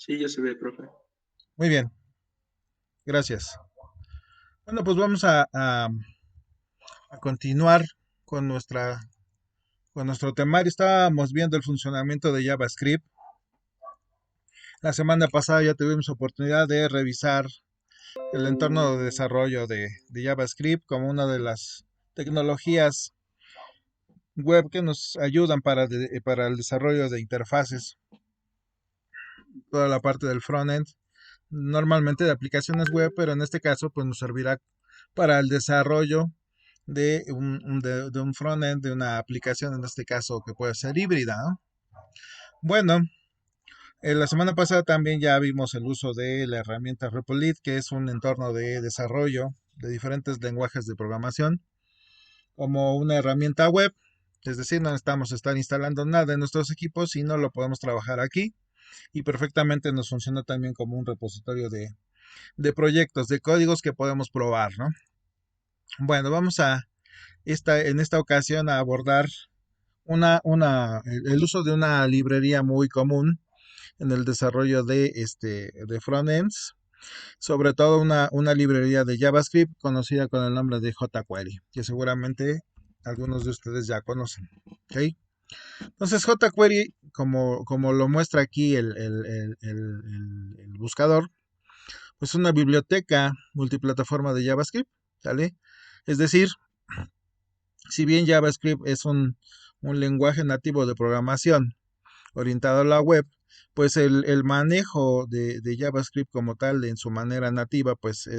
Sí, ya se ve, profe. Muy bien, gracias. Bueno, pues vamos a continuar con con nuestro temario. Estábamos viendo el funcionamiento de JavaScript. La semana pasada ya tuvimos oportunidad de revisar el entorno de desarrollo de JavaScript como una de las tecnologías web que nos ayudan para el desarrollo de interfaces, toda la parte del frontend, normalmente de aplicaciones web, pero en este caso pues nos servirá para el desarrollo de un frontend, de una aplicación, en este caso que puede ser híbrida, ¿no? Bueno, la semana pasada también ya vimos el uso de la herramienta Repolit, que es un entorno de desarrollo de diferentes lenguajes de programación, como una herramienta web. Es decir, no necesitamos estar instalando nada en nuestros equipos, sino lo podemos trabajar aquí y perfectamente nos funciona también como un repositorio de proyectos, de códigos que podemos probar, ¿no? Bueno, vamos en esta ocasión a abordar el uso de una librería muy común en el desarrollo de frontends, sobre todo una librería de JavaScript conocida con el nombre de jQuery, que seguramente algunos de ustedes ya conocen. ¿Ok? Entonces jQuery, como lo muestra aquí el buscador, pues es una biblioteca multiplataforma de JavaScript, ¿sale? Es decir, si bien JavaScript es un lenguaje nativo de programación orientado a la web, pues el manejo de JavaScript como tal en su manera nativa, pues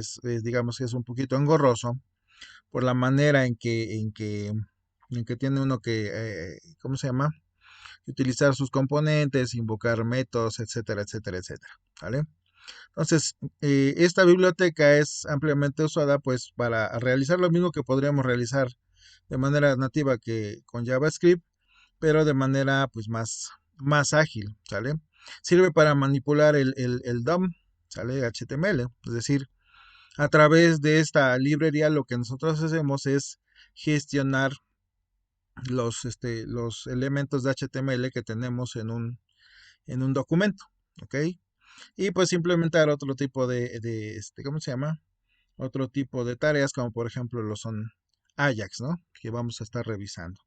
digamos que es un poquito engorroso por la manera en que tiene uno que, ¿cómo se llama? Utilizar sus componentes, invocar métodos, etcétera, etcétera, etcétera. ¿Vale? Entonces, esta biblioteca es ampliamente usada pues para realizar lo mismo que podríamos realizar de manera nativa que con JavaScript, pero de manera pues más ágil, ¿sale? Sirve para manipular el DOM, ¿sale? HTML, es decir, a través de esta librería lo que nosotros hacemos es gestionar los elementos de HTML que tenemos en un documento, ¿ok? Y pues implementar otro tipo ¿cómo se llama? Otro tipo de tareas como por ejemplo lo son Ajax, ¿no? Que vamos a estar revisando.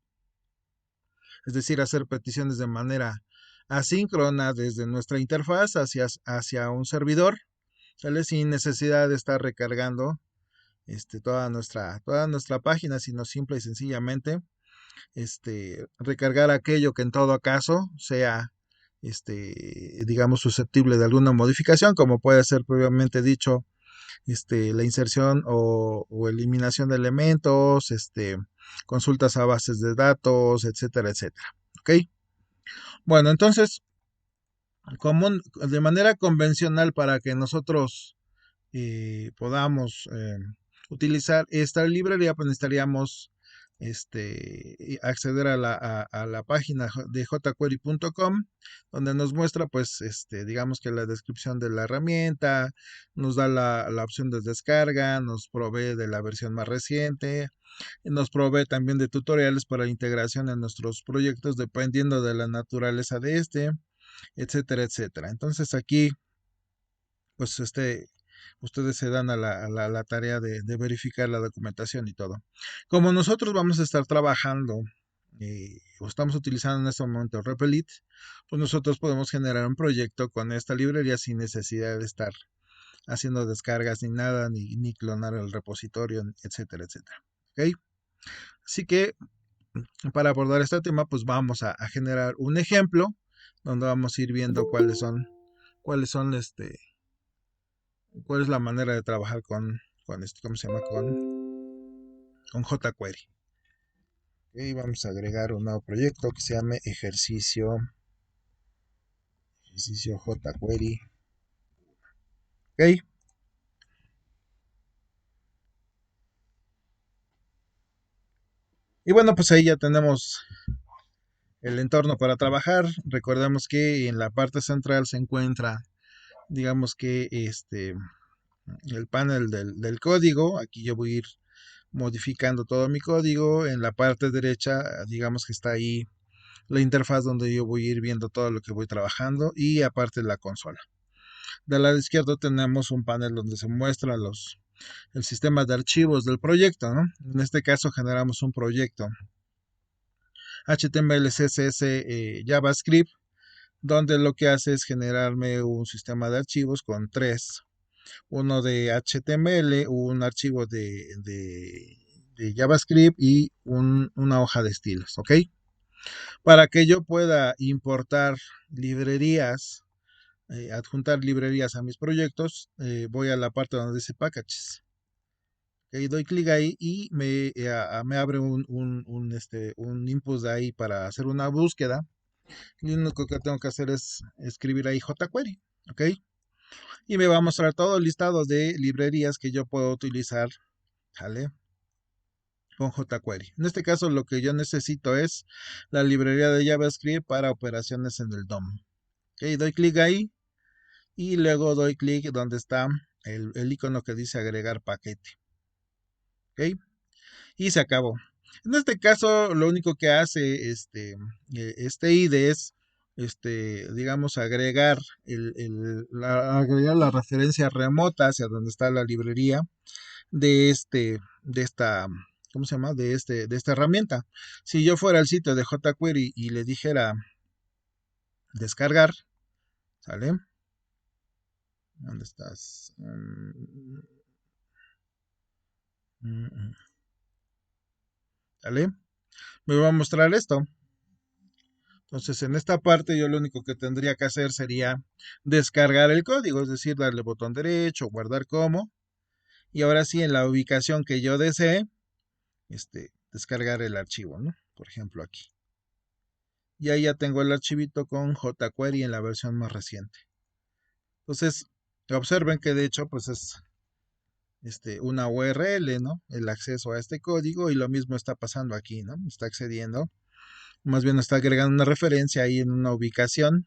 Es decir, hacer peticiones de manera asíncrona desde nuestra interfaz hacia un servidor, ¿sale? Sin necesidad de estar recargando toda nuestra página, sino simple y sencillamente recargar aquello que en todo caso sea digamos, susceptible de alguna modificación, como puede ser previamente dicho, la inserción o eliminación de elementos, consultas a bases de datos, etcétera, etcétera. ¿Ok? Bueno, entonces, de manera convencional para que nosotros podamos utilizar esta librería, pues necesitaríamos acceder a la página de jquery.com, donde nos muestra, pues, digamos que la descripción de la herramienta, nos da la opción de descarga, nos provee de la versión más reciente, y nos provee también de tutoriales para integración en nuestros proyectos, dependiendo de la naturaleza de etcétera, etcétera. Entonces aquí, pues, ustedes se dan a la tarea de verificar la documentación y todo. Como nosotros vamos a estar trabajando o estamos utilizando en este momento Repelit, pues nosotros podemos generar un proyecto con esta librería sin necesidad de estar haciendo descargas ni nada, ni clonar el repositorio, etcétera, etcétera. ¿Ok? Así que para abordar este tema, pues vamos a generar un ejemplo donde vamos a ir viendo cuáles son cuál es la manera de trabajar con esto, ¿cómo se llama? Con jQuery. Y vamos a agregar un nuevo proyecto que se llame ejercicio jQuery. Ok. Y bueno, pues ahí ya tenemos el entorno para trabajar. Recordemos que en la parte central se encuentra, digamos que el panel del código. Aquí yo voy a ir modificando todo mi código. En la parte derecha, digamos que está ahí la interfaz donde yo voy a ir viendo todo lo que voy trabajando y aparte la consola. Del lado izquierdo tenemos un panel donde se muestra el sistema de archivos del proyecto, ¿no? En este caso generamos un proyecto HTML, CSS, JavaScript, donde lo que hace es generarme un sistema de archivos con tres. Uno de HTML, un archivo de JavaScript y una hoja de estilos, ¿ok? Para que yo pueda importar librerías, adjuntar librerías a mis proyectos, voy a la parte donde dice Packages. Okay, doy clic ahí y me abre un input de ahí para hacer una búsqueda. Y lo único que tengo que hacer es escribir ahí jQuery, ¿ok? Y me va a mostrar todo el listado de librerías que yo puedo utilizar, ¿vale? Con jQuery. En este caso lo que yo necesito es la librería de JavaScript para operaciones en el DOM. Ok, doy clic ahí y luego doy clic donde está el icono que dice agregar paquete. Ok, y se acabó. En este caso lo único que hace este IDE es digamos, agregar la referencia remota hacia donde está la librería de esta, ¿cómo se llama? De esta herramienta. Si yo fuera al sitio de jQuery y le dijera descargar, ¿sale? ¿Dónde estás? ¿Sale? Me va a mostrar esto. Entonces, en esta parte yo lo único que tendría que hacer sería descargar el código, es decir, darle botón derecho, guardar como, y ahora sí, en la ubicación que yo desee, descargar el archivo, ¿no? Por ejemplo, aquí. Y ahí ya tengo el archivito con jQuery en la versión más reciente. Entonces, observen que de hecho, pues es una URL, ¿no? El acceso a este código y lo mismo está pasando aquí, ¿no? Está accediendo, más bien está agregando una referencia ahí en una ubicación,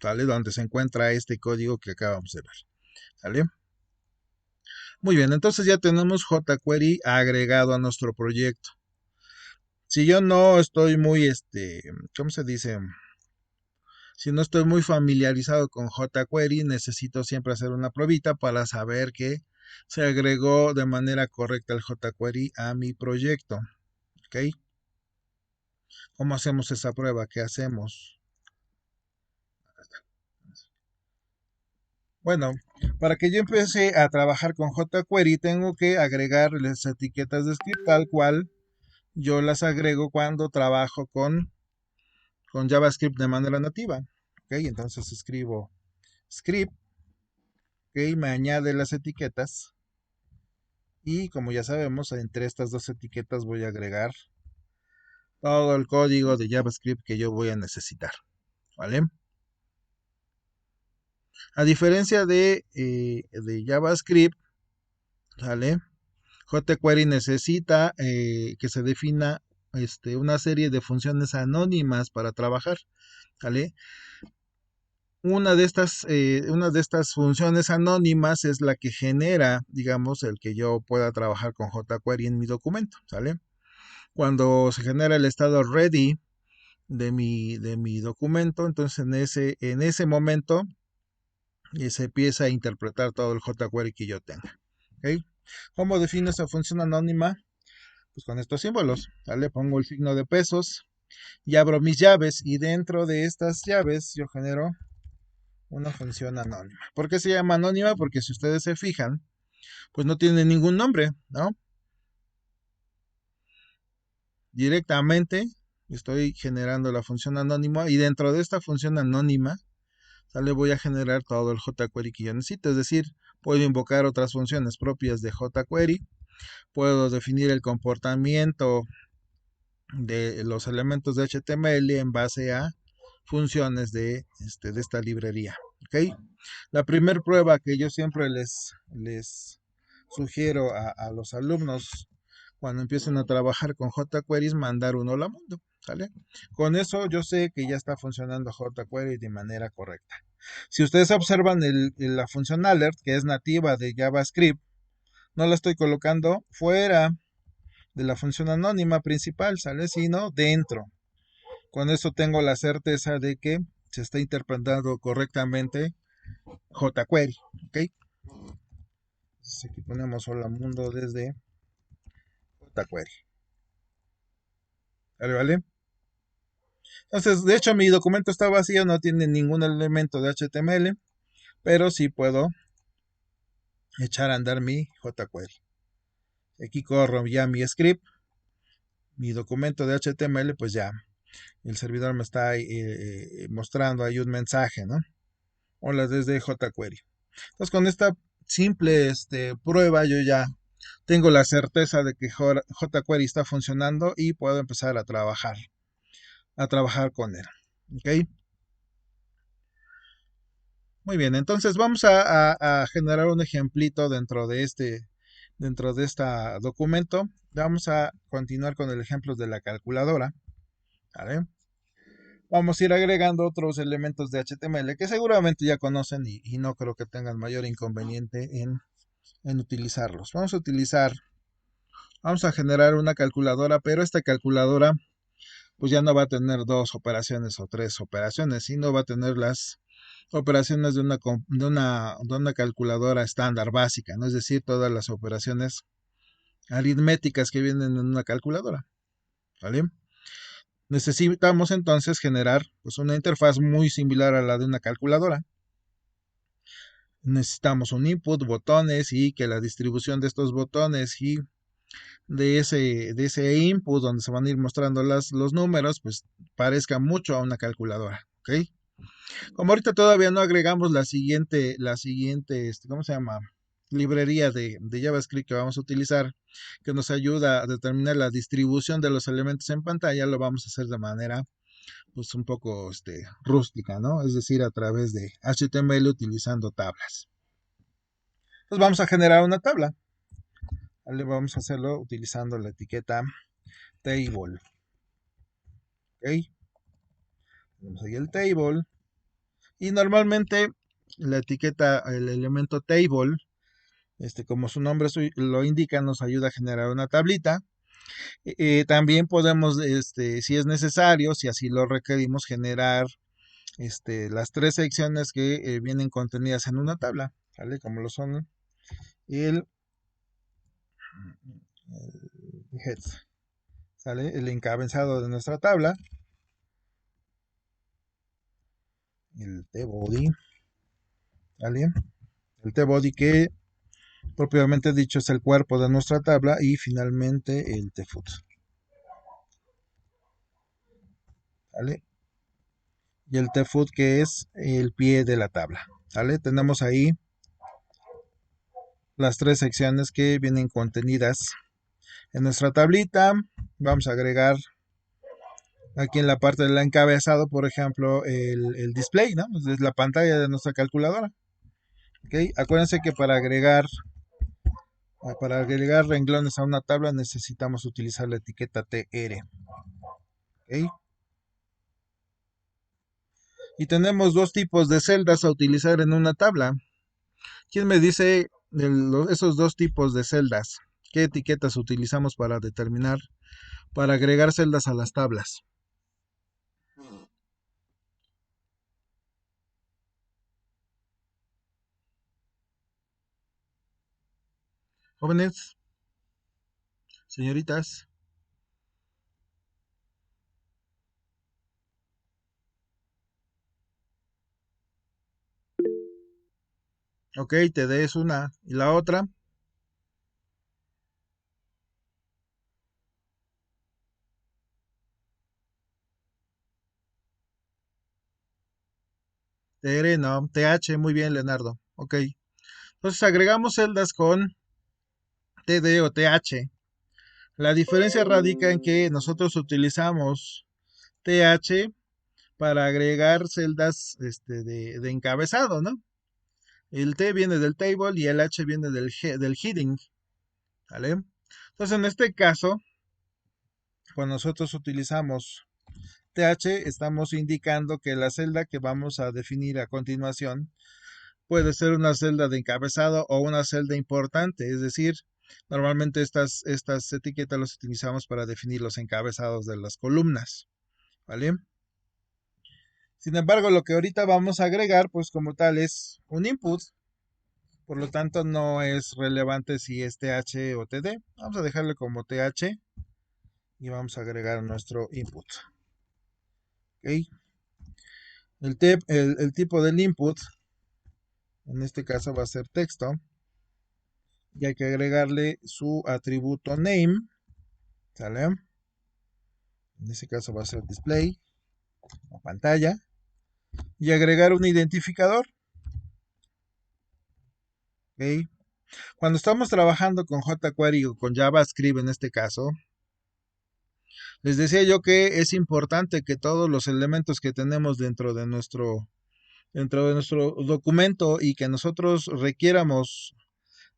¿sale? Donde se encuentra este código que acabamos de ver, ¿sale? Muy bien, entonces ya tenemos jQuery agregado a nuestro proyecto. Si yo no estoy muy, ¿cómo se dice? Si no estoy muy familiarizado con jQuery, necesito siempre hacer una pruebita para saber que se agregó de manera correcta el jQuery a mi proyecto. ¿Ok? ¿Cómo hacemos esa prueba? ¿Qué hacemos? Bueno, para que yo empiece a trabajar con jQuery, tengo que agregar las etiquetas de script tal cual yo las agrego cuando trabajo con JavaScript de manera nativa. ¿Ok? Entonces escribo script, ¿ok? Me añade las etiquetas. Y como ya sabemos, entre estas dos etiquetas voy a agregar todo el código de JavaScript que yo voy a necesitar, ¿vale? A diferencia de JavaScript, ¿vale? jQuery necesita que se defina una serie de funciones anónimas para trabajar, ¿vale? Una de estas funciones anónimas es la que genera, digamos, el que yo pueda trabajar con jQuery en mi documento, ¿sale? Cuando se genera el estado ready de mi documento, entonces en ese momento se empieza a interpretar todo el jQuery que yo tenga. ¿Okay? ¿Cómo defino esa función anónima? Pues con estos símbolos. ¿Vale? Pongo el signo de pesos y abro mis llaves y dentro de estas llaves yo genero una función anónima. ¿Por qué se llama anónima? Porque si ustedes se fijan, pues no tiene ningún nombre, ¿no? Directamente estoy generando la función anónima y dentro de esta función anónima, ¿sale? Voy a generar todo el jQuery que yo necesito, es decir, puedo invocar otras funciones propias de jQuery, puedo definir el comportamiento de los elementos de HTML en base a funciones de esta librería. ¿Okay? La primera prueba que yo siempre les sugiero a los alumnos cuando empiecen a trabajar con jQuery es mandar un hola mundo. ¿Sale? Con eso yo sé que ya está funcionando jQuery de manera correcta. Si ustedes observan la función alert, que es nativa de JavaScript, no la estoy colocando fuera de la función anónima principal, ¿sale? Sino dentro. Con eso tengo la certeza de que se está interpretando correctamente jQuery, ¿ok? Entonces aquí ponemos hola mundo desde jQuery, ¿vale? ¿Vale? Entonces, de hecho, mi documento está vacío, no tiene ningún elemento de HTML, pero sí puedo echar a andar mi jQuery. Aquí corro ya mi script, mi documento de HTML, pues ya el servidor me está mostrando ahí un mensaje, ¿no? Hola desde jQuery. Entonces, con esta simple prueba, yo ya tengo la certeza de que jQuery está funcionando y puedo empezar a trabajar con él. ¿Ok? Muy bien, entonces vamos a generar un ejemplito dentro de este documento. Vamos a continuar con el ejemplo de la calculadora. ¿Vale? Vamos a ir agregando otros elementos de HTML que seguramente ya conocen y no creo que tengan mayor inconveniente en utilizarlos. Vamos a generar una calculadora, pero esta calculadora pues ya no va a tener dos operaciones o tres operaciones, sino va a tener las operaciones de una calculadora estándar básica, ¿no? Es decir, todas las operaciones aritméticas que vienen en una calculadora, ¿vale? Necesitamos entonces generar pues, una interfaz muy similar a la de una calculadora. Necesitamos un input, botones y que la distribución de estos botones y de ese input donde se van a ir mostrando los números, pues parezca mucho a una calculadora, ¿ok? Como ahorita todavía no agregamos ¿cómo se llama? Librería de JavaScript que vamos a utilizar, que nos ayuda a determinar la distribución de los elementos en pantalla, lo vamos a hacer de manera pues un poco rústica, ¿no? Es decir, a través de HTML utilizando tablas. Entonces vamos a generar una tabla. ¿Vale? Vamos a hacerlo utilizando la etiqueta table. ¿Ok? Tenemos ahí el table. Y normalmente la etiqueta, el elemento table, como su nombre lo indica, nos ayuda a generar una tablita. También podemos, si es necesario, si así lo requerimos, generar las tres secciones que vienen contenidas en una tabla, ¿vale? Como lo son el, el head, ¿sale? El encabezado de nuestra tabla, el t-body, ¿vale? El t-body que propiamente dicho es el cuerpo de nuestra tabla y finalmente el t-foot, ¿vale? Y el t-foot que es el pie de la tabla, ¿vale? Tenemos ahí las tres secciones que vienen contenidas en nuestra tablita. Vamos a agregar aquí en la parte del encabezado, por ejemplo, el display, ¿no? Es la pantalla de nuestra calculadora. ¿Okay? Acuérdense que para agregar renglones a una tabla necesitamos utilizar la etiqueta TR. ¿Okay? Y tenemos dos tipos de celdas a utilizar en una tabla. ¿Quién me dice esos dos tipos de celdas? ¿Qué etiquetas utilizamos para determinar, para agregar celdas a las tablas? Jóvenes, señoritas. Ok, TD es una. ¿Y la otra? TR, no. TH, muy bien, Leonardo. Ok. Entonces agregamos celdas con TD o TH. La diferencia radica en que nosotros utilizamos TH para agregar celdas de encabezado, ¿no? El T viene del table y el H viene del heading, ¿vale? Entonces, en este caso, cuando nosotros utilizamos TH, estamos indicando que la celda que vamos a definir a continuación puede ser una celda de encabezado o una celda importante, es decir, normalmente estas etiquetas las utilizamos para definir los encabezados de las columnas, ¿vale? Sin embargo, lo que ahorita vamos a agregar, pues como tal, es un input. Por lo tanto, no es relevante si es TH o TD. Vamos a dejarle como TH y vamos a agregar nuestro input. ¿Ok? El tipo del input, en este caso va a ser texto. Y hay que agregarle su atributo name. ¿Sale? En este caso va a ser display o pantalla. Y agregar un identificador. ¿Ok? Cuando estamos trabajando con jQuery o con JavaScript en este caso, les decía yo que es importante que todos los elementos que tenemos dentro de nuestro documento y que nosotros requiéramos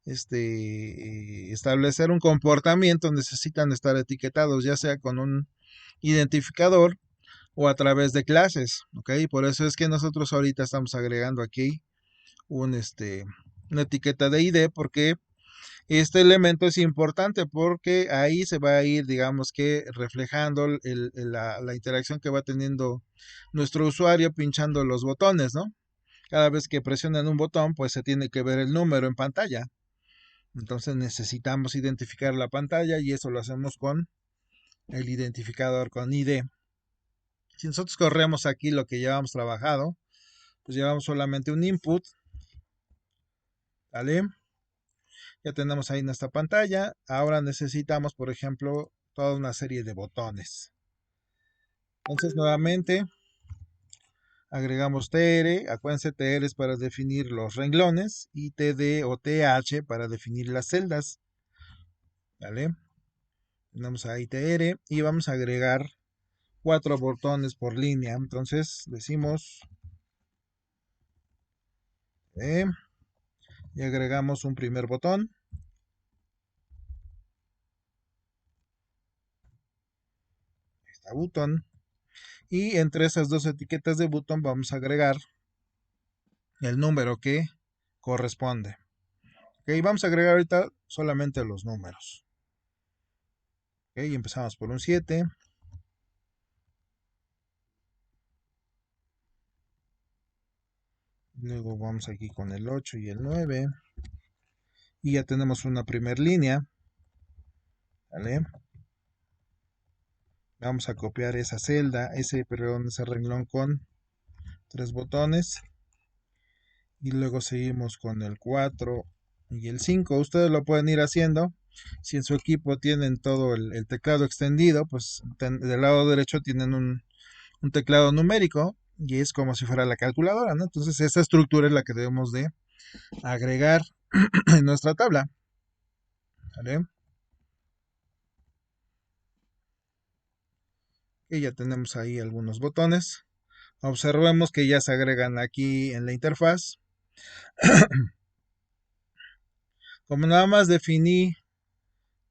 establecer un comportamiento necesitan estar etiquetados, ya sea con un identificador o a través de clases, ¿ok? Por eso es que nosotros ahorita estamos agregando aquí una etiqueta de ID porque este elemento es importante porque ahí se va a ir, digamos que, reflejando la interacción que va teniendo nuestro usuario pinchando los botones, ¿no? Cada vez que presionan un botón, pues se tiene que ver el número en pantalla. Entonces necesitamos identificar la pantalla y eso lo hacemos con el identificador con ID. Si nosotros corremos aquí lo que llevamos trabajado, pues llevamos solamente un input, ¿vale? Ya tenemos ahí nuestra pantalla. Ahora necesitamos, por ejemplo, toda una serie de botones. Entonces, nuevamente, agregamos TR. Acuérdense, TR es para definir los renglones y TD o TH para definir las celdas. ¿Vale? Tenemos ahí TR y vamos a agregar 4 botones por línea. Entonces, decimos y agregamos un primer botón. Está button. Y entre esas dos etiquetas de button vamos a agregar el número que corresponde. Ok, vamos a agregar ahorita solamente los números. Ok, empezamos por un 7. Luego vamos aquí con el 8 y el 9. Y ya tenemos una primera línea. ¿Vale? Vamos a copiar esa celda, ese renglón con 3 botones. Y luego seguimos con el 4 y el 5. Ustedes lo pueden ir haciendo. Si en su equipo tienen todo el teclado extendido, pues del lado derecho tienen un teclado numérico y es como si fuera la calculadora, ¿no? Entonces esa estructura es la que debemos de agregar en nuestra tabla. ¿Vale? Y ya tenemos ahí algunos botones. Observemos que ya se agregan aquí en la interfaz. Como nada más definí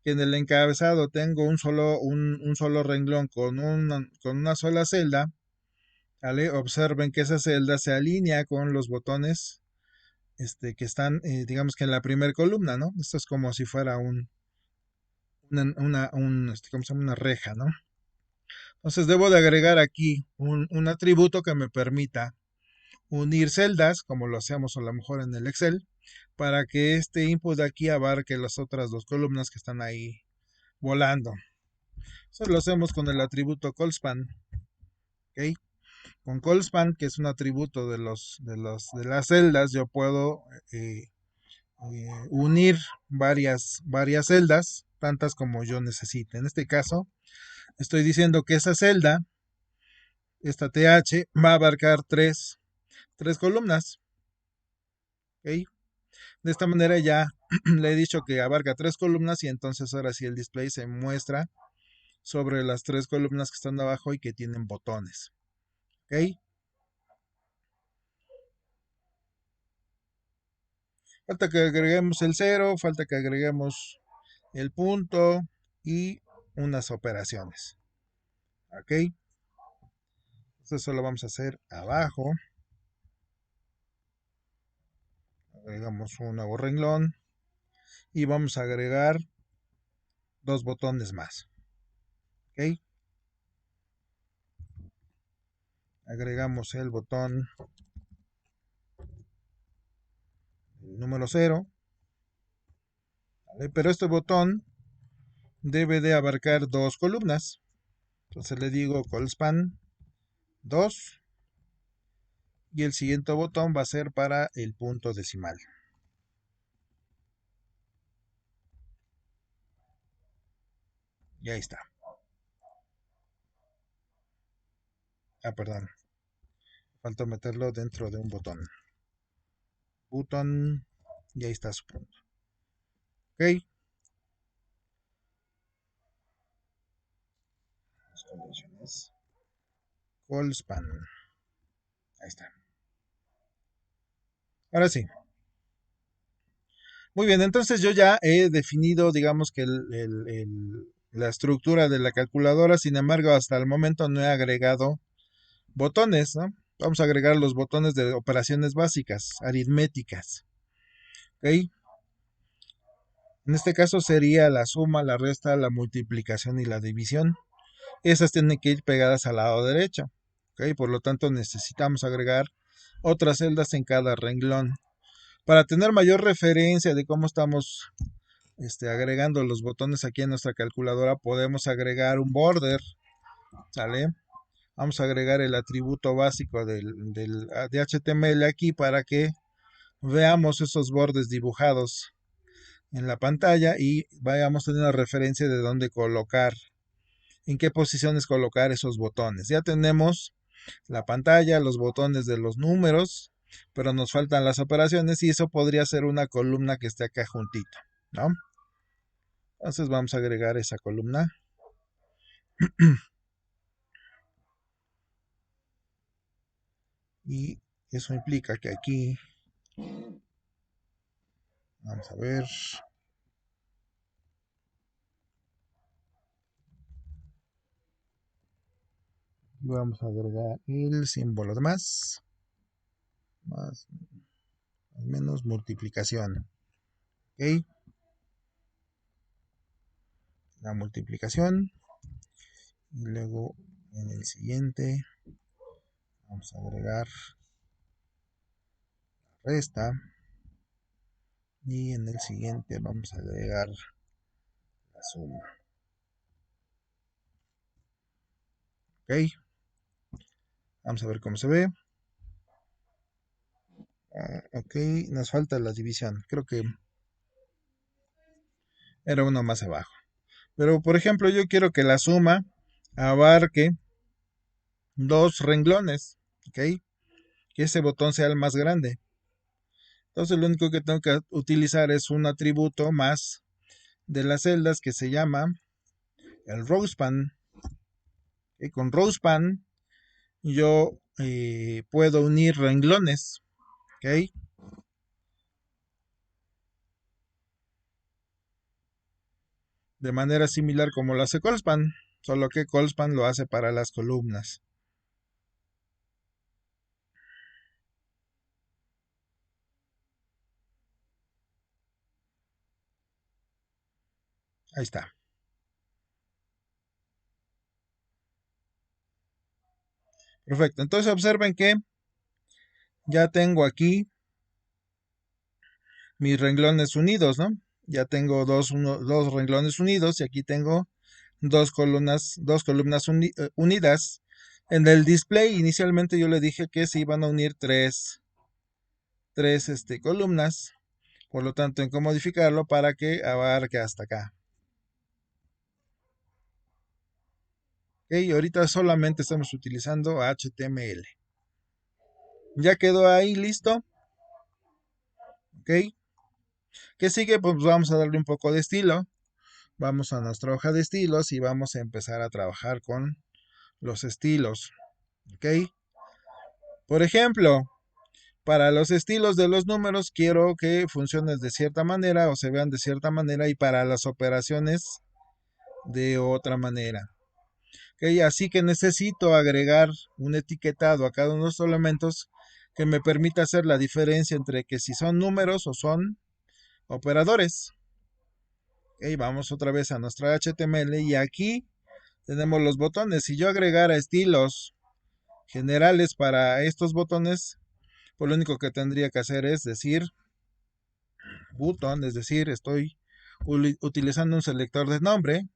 que en el encabezado tengo un solo renglón con una sola celda, ¿vale? Observen que esa celda se alinea con los botones que están, digamos que en la primera columna, ¿no? Esto es como si fuera ¿cómo se llama? Una reja, ¿no? Entonces debo de agregar aquí un atributo que me permita unir celdas, como lo hacemos a lo mejor en el Excel, para que este input de aquí abarque las otras dos columnas que están ahí volando. Eso lo hacemos con el atributo callSpan. ¿Ok? Con callSpan, que es un atributo de las celdas, yo puedo unir varias celdas, tantas como yo necesite. En este caso, estoy diciendo que esa celda, esta TH, va a abarcar tres columnas. ¿Ok? De esta manera ya le he dicho que abarca 3 columnas y entonces ahora sí el display se muestra sobre las 3 columnas que están abajo y que tienen botones. ¿Ok? Falta que agreguemos el 0, falta que agreguemos el punto y unas operaciones. ¿Ok? Eso lo vamos a hacer abajo. Agregamos un nuevo renglón y vamos a agregar 2 botones más. ¿Ok? agregamos el botón número 0, ¿vale? Pero este botón debe de abarcar dos columnas. Entonces le digo colspan 2 y el siguiente botón va a ser para el punto decimal. Y ahí está. Ah, perdón. Falta meterlo dentro de un botón. Botón. Y ahí está su punto. Ok. Soluciones. Colspan. Ahí está. Ahora sí. Muy bien, entonces yo ya he definido, digamos que la estructura de la calculadora, sin embargo, hasta el momento no he agregado botones, ¿no? Vamos a agregar los botones de operaciones básicas, aritméticas. ¿Ok? En este caso sería la suma, la resta, la multiplicación y la división. Esas tienen que ir pegadas al lado derecho. ¿Ok? Por lo tanto, necesitamos agregar otras celdas en cada renglón. Para tener mayor referencia de cómo estamos agregando los botones aquí en nuestra calculadora, podemos agregar un border, ¿sale? Vamos a agregar el atributo básico de HTML aquí para que veamos esos bordes dibujados en la pantalla y vayamos a tener una referencia de dónde colocar, en qué posiciones colocar esos botones. Ya tenemos la pantalla, los botones de los números, pero nos faltan las operaciones y eso podría ser una columna que esté acá juntito, ¿no? Entonces vamos a agregar esa columna. Y eso implica que aquí, vamos a ver, vamos a agregar el símbolo de más menos multiplicación. ¿Ok? La multiplicación. Y luego en el siguiente vamos a agregar la resta. Y en el siguiente vamos a agregar la suma. ¿Ok? Vamos a ver cómo se ve. Ok, nos falta la división. Creo que era uno más abajo. Pero por ejemplo, yo quiero que la suma abarque dos renglones. ¿Ok? Que ese botón sea el más grande. Entonces lo único que tengo que utilizar es un atributo más de las celdas que se llama el rowspan. Y con rowspan yo puedo unir renglones. ¿Ok? De manera similar como lo hace Colspan, solo que Colspan lo hace para las columnas. Ahí está. Perfecto. Entonces observen que ya tengo aquí mis renglones unidos, ¿no? Ya tengo dos renglones unidos y aquí tengo dos columnas unidas. En el display inicialmente yo le dije que se iban a unir tres columnas. Por lo tanto, en cómo modificarlo para que abarque hasta acá. Ok, ahorita solamente estamos utilizando HTML. Ya quedó ahí listo. Ok. ¿Qué sigue? Pues vamos a darle un poco de estilo. Vamos a nuestra hoja de estilos y vamos a empezar a trabajar con los estilos. Ok. Por ejemplo, para los estilos de los números quiero que funcionen de cierta manera o se vean de cierta manera y para las operaciones de otra manera. Okay, así que necesito agregar un etiquetado a cada uno de los elementos que me permita hacer la diferencia entre que si son números o son operadores. Okay, vamos otra vez a nuestra HTML y aquí tenemos los botones. Si yo agregara estilos generales para estos botones, pues lo único que tendría que hacer es decir button, es decir, estoy utilizando un selector de nombre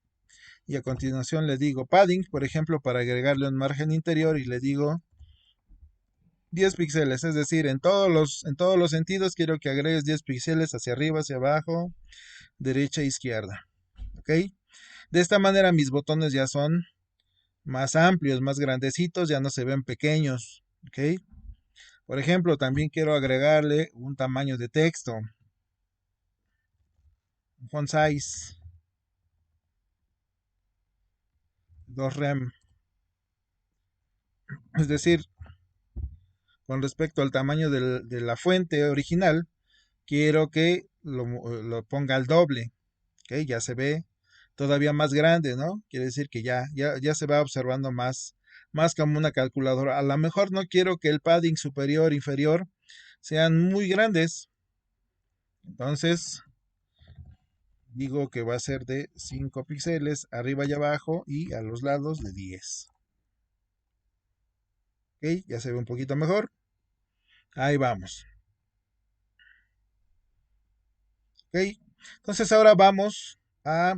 y a continuación le digo padding, por ejemplo, para agregarle un margen interior y le digo 10 píxeles, es decir, en todos los sentidos quiero que agregues 10 píxeles hacia arriba, hacia abajo, derecha e izquierda. ¿Ok? De esta manera mis botones ya son más amplios, más grandecitos, ya no se ven pequeños. ¿Ok? Por ejemplo, también quiero agregarle un tamaño de texto, un font size, 2 rem. Es decir, con respecto al tamaño de la fuente original, quiero que lo ponga al doble. ¿Ok? Ya se ve todavía más grande, ¿no? Quiere decir que ya se va observando más como una calculadora. A lo mejor no quiero que el padding superior, inferior sean muy grandes. Entonces, digo que va a ser de 5 píxeles arriba y abajo y a los lados de 10. ¿Ok? Ya se ve un poquito mejor. Ahí vamos. ¿Ok? Entonces ahora vamos a,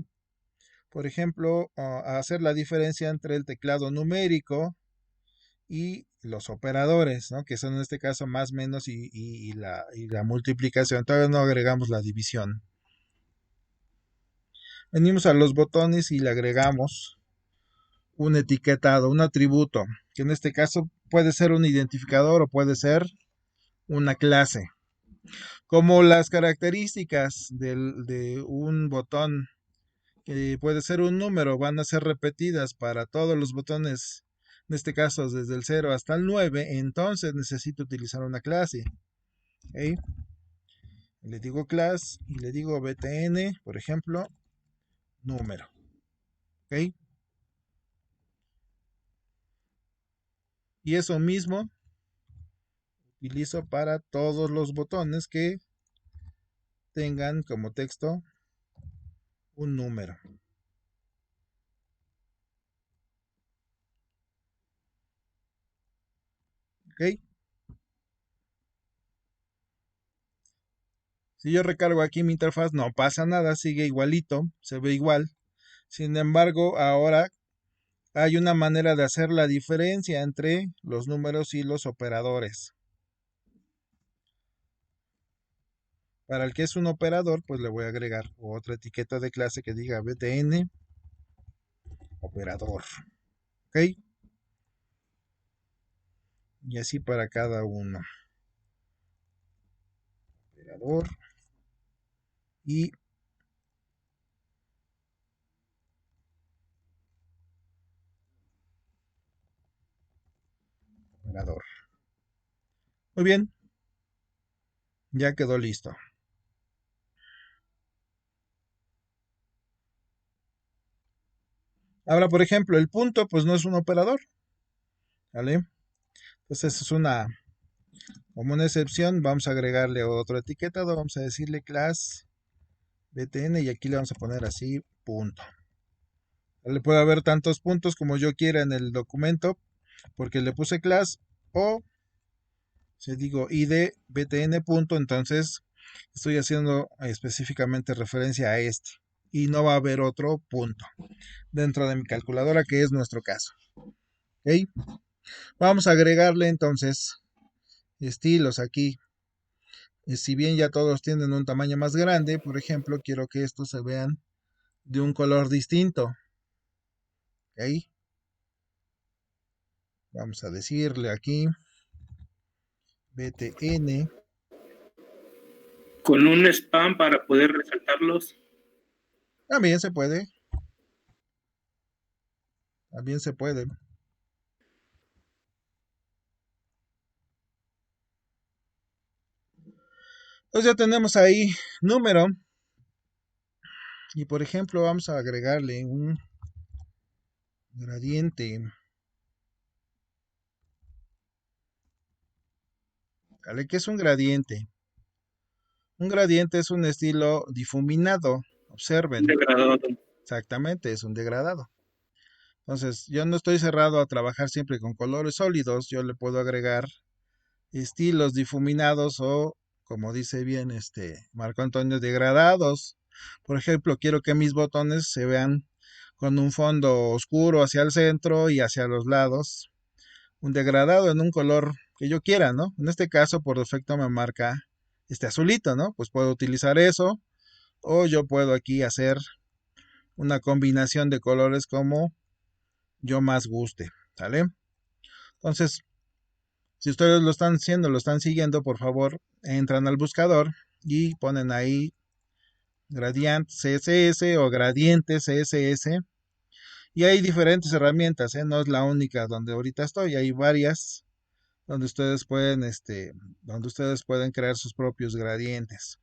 por ejemplo, a hacer la diferencia entre el teclado numérico y los operadores, ¿no? Que son en este caso más, menos y la multiplicación. Todavía no agregamos la división. Venimos a los botones y le agregamos un etiquetado, un atributo, que en este caso puede ser un identificador o puede ser una clase. Como las características de un botón, que puede ser un número, van a ser repetidas para todos los botones, en este caso desde el 0 hasta el 9, entonces necesito utilizar una clase. ¿Ok? Le digo class y le digo btn, por ejemplo, número. ¿Ok? Y eso mismo utilizo para todos los botones que tengan como texto un número. ¿Ok? Si yo recargo aquí mi interfaz, no pasa nada, sigue igualito, se ve igual. Sin embargo, ahora hay una manera de hacer la diferencia entre los números y los operadores. Para el que es un operador, pues le voy a agregar otra etiqueta de clase que diga btn operador. ¿Ok? Y así para cada uno. Operador y operador. Muy bien, ya quedó listo. Ahora, por ejemplo, el punto, pues no es un operador. ¿Vale? Entonces es como una excepción. Vamos a agregarle otro etiquetado. Vamos a decirle class btn y aquí le vamos a poner así punto. Le puede haber tantos puntos como yo quiera en el documento porque le puse class o si digo id btn punto, entonces estoy haciendo específicamente referencia a este y no va a haber otro punto dentro de mi calculadora, que es nuestro caso. ¿Ok? Vamos a agregarle entonces estilos aquí. Si bien ya todos tienen un tamaño más grande, por ejemplo, quiero que estos se vean de un color distinto. ¿Ok? Vamos a decirle aquí btn. Con un spam para poder resaltarlos. También se puede. También se puede. Entonces ya tenemos ahí número. Y por ejemplo, vamos a agregarle un gradiente. ¿Vale? ¿Qué es un gradiente? Un gradiente es un estilo difuminado. Observen. Degradado. Exactamente, es un degradado. Entonces, yo no estoy cerrado a trabajar siempre con colores sólidos. Yo le puedo agregar estilos difuminados o, como dice bien Marco Antonio, degradados. Por ejemplo, quiero que mis botones se vean con un fondo oscuro hacia el centro y hacia los lados, un degradado en un color que yo quiera, ¿no? En este caso, por defecto me marca este azulito, ¿no? Pues puedo utilizar eso o yo puedo aquí hacer una combinación de colores como yo más guste, ¿sale? Entonces, si ustedes lo están haciendo, lo están siguiendo, por favor, entran al buscador y ponen ahí Gradient CSS o Gradiente CSS. Y hay diferentes herramientas, ¿eh? No es la única donde ahorita estoy, hay varias donde ustedes pueden crear sus propios gradientes.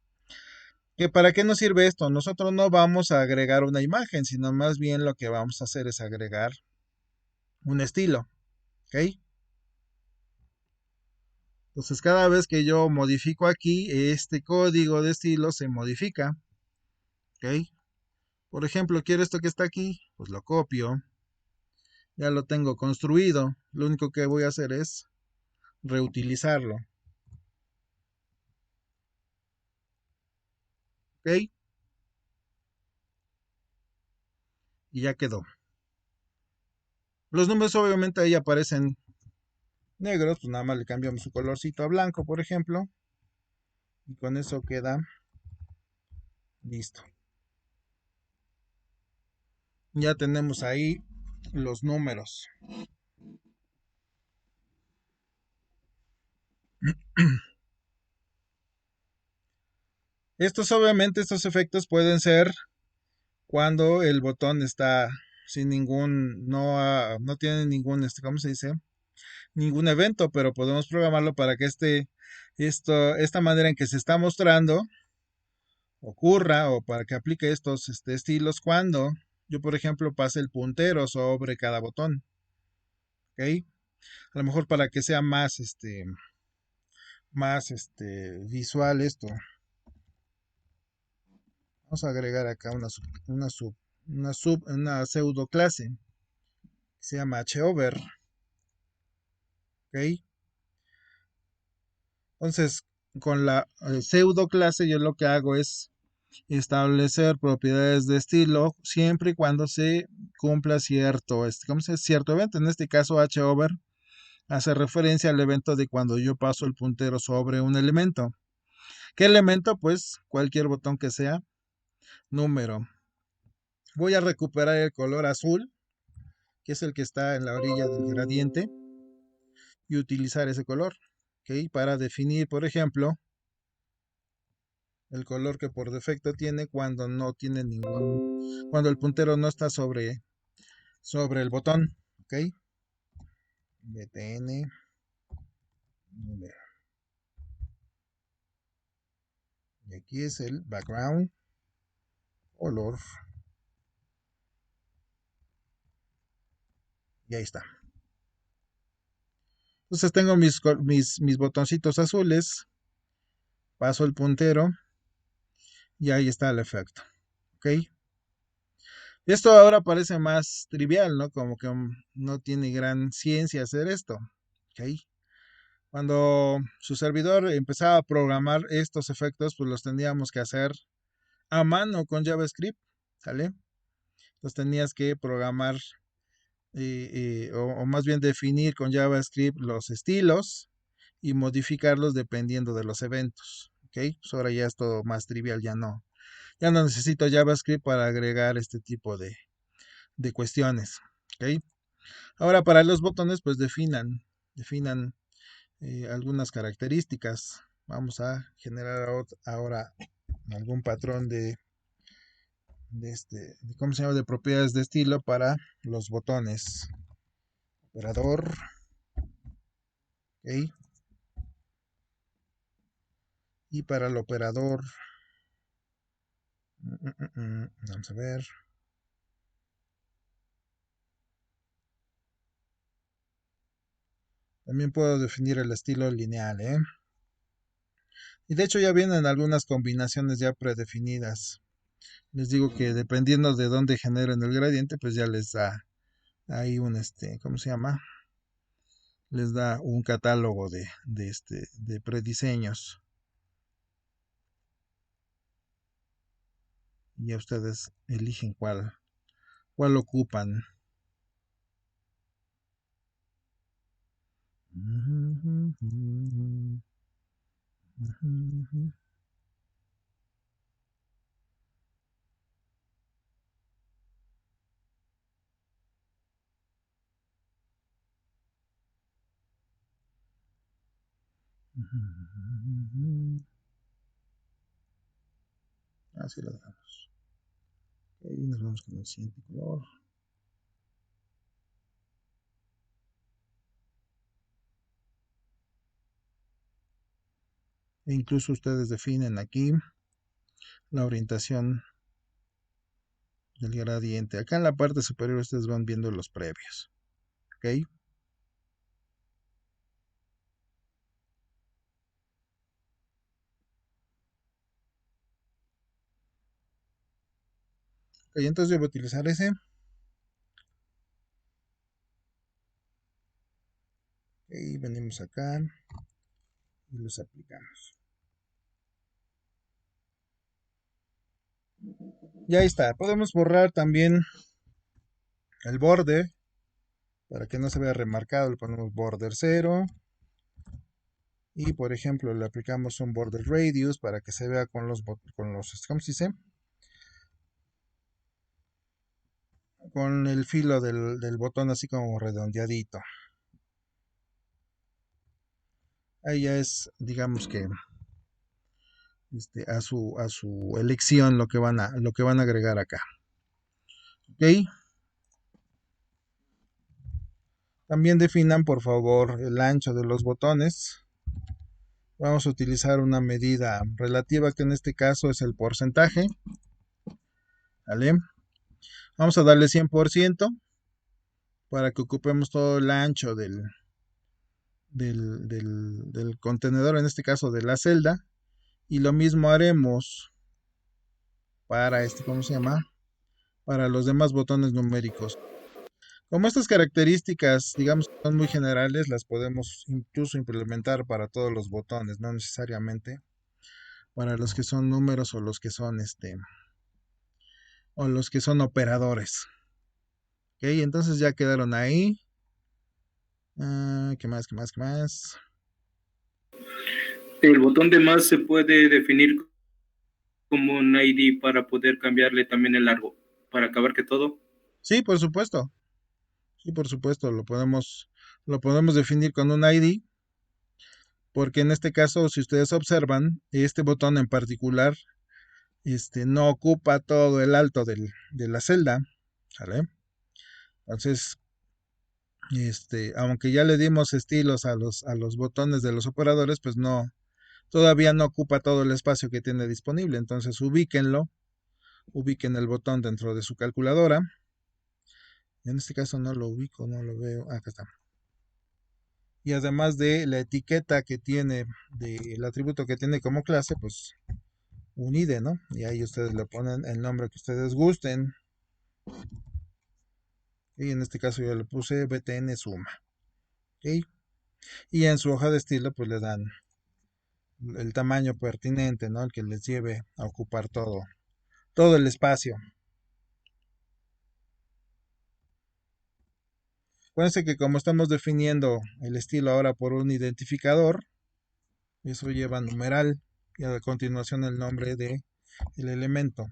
¿Que para qué nos sirve esto? Nosotros no vamos a agregar una imagen, sino más bien lo que vamos a hacer es agregar un estilo, ¿ok? Entonces cada vez que yo modifico aquí, este código de estilo se modifica, ¿ok? Por ejemplo, quiero esto que está aquí, pues lo copio, ya lo tengo construido, lo único que voy a hacer es reutilizarlo, ¿ok? Y ya quedó. Los números obviamente ahí aparecen negros, pues nada más le cambiamos su colorcito a blanco, por ejemplo, y con eso queda listo. Ya tenemos ahí los números. Estos efectos pueden ser cuando el botón está sin ningún, no tiene ningún, ¿cómo se dice? Ningún evento, pero podemos programarlo para que esta manera en que se está mostrando ocurra o para que aplique estos estilos cuando yo, por ejemplo, pase el puntero sobre cada botón, ¿ok? A lo mejor para que sea más visual esto. Vamos a agregar acá una pseudo clase que se llama hover, ¿ok? Entonces, con la pseudo clase yo lo que hago es establecer propiedades de estilo siempre y cuando se cumpla ¿cómo se dice? Cierto evento. En este caso, hover hace referencia al evento de cuando yo paso el puntero sobre un elemento. ¿Qué elemento? Pues cualquier botón que sea número. Voy a recuperar el color azul, que es el que está en la orilla del gradiente, y utilizar ese color, ¿ok? Para definir, por ejemplo, el color que por defecto tiene cuando no tiene cuando el puntero no está sobre el botón, ¿ok? btn, y aquí es el background color, y ahí está. Entonces tengo mis botoncitos azules, paso el puntero y ahí está el efecto, ¿ok? Esto ahora parece más trivial, ¿no? Como que no tiene gran ciencia hacer esto, ¿ok? Cuando su servidor empezaba a programar estos efectos, pues los tendríamos que hacer a mano con JavaScript, ¿sale? Los tenías que programar o más bien definir con JavaScript los estilos y modificarlos dependiendo de los eventos, ¿ok? Pues ahora ya es todo más trivial, ya no necesito JavaScript para agregar este tipo de cuestiones, ¿ok? Ahora para los botones, pues definan algunas características. Vamos a generar ahora algún patrón ¿cómo se llama? De propiedades de estilo para los botones. Operador, ¿ok? Y para el operador, vamos a ver. También puedo definir el estilo lineal, ¿eh? Y de hecho ya vienen algunas combinaciones ya predefinidas. Les digo que dependiendo de dónde generen el gradiente, pues ya hay un, ¿cómo se llama? Les da un catálogo de prediseños. Y ya ustedes eligen cuál ocupan. Así lo dejamos. Y nos vamos con el siguiente color. E incluso ustedes definen aquí la orientación del gradiente. Acá en la parte superior ustedes van viendo los previos. ¿Ok? Ok, entonces yo voy a utilizar ese. Y venimos acá y los aplicamos. Y ahí está. Podemos borrar también el border. Para que no se vea remarcado, le ponemos border 0. Y por ejemplo, le aplicamos un border radius para que se vea con los ¿cómo se dice? Con el filo del botón así como redondeadito. Ahí ya es, digamos que a su elección lo que van a agregar acá. ¿Ok? También definan por favor el ancho de los botones. Vamos a utilizar una medida relativa que en este caso es el porcentaje. ¿Vale? Vamos a darle 100% para que ocupemos todo el ancho del contenedor, en este caso de la celda. Y lo mismo haremos para ¿cómo se llama? Para los demás botones numéricos. Como estas características, digamos, son muy generales, las podemos incluso implementar para todos los botones, no necesariamente para los que son números o los que son operadores. Ok, entonces ya quedaron ahí. ¿Qué más? ¿Qué más? ¿Qué más? El botón de más se puede definir como un ID para poder cambiarle también el largo, para acabar que todo. Sí, por supuesto. Sí, por supuesto, lo podemos definir con un ID, porque en este caso, si ustedes observan, este botón en particular, no ocupa todo el alto de la celda, ¿vale? Entonces, aunque ya le dimos estilos a los botones de los operadores, pues no, todavía no ocupa todo el espacio que tiene disponible. Entonces, ubiquen el botón dentro de su calculadora. En este caso no lo ubico, no lo veo. Acá está. Y además de la etiqueta que tiene, del atributo que tiene como clase, pues un ID, ¿no? Y ahí ustedes le ponen el nombre que ustedes gusten. Y en este caso yo le puse BTN suma. ¿Ok? Y en su hoja de estilo, pues le dan el tamaño pertinente, ¿no? El que les lleve a ocupar todo el espacio. Acuérdense que como estamos definiendo el estilo ahora por un identificador, eso lleva numeral y a continuación el nombre del elemento.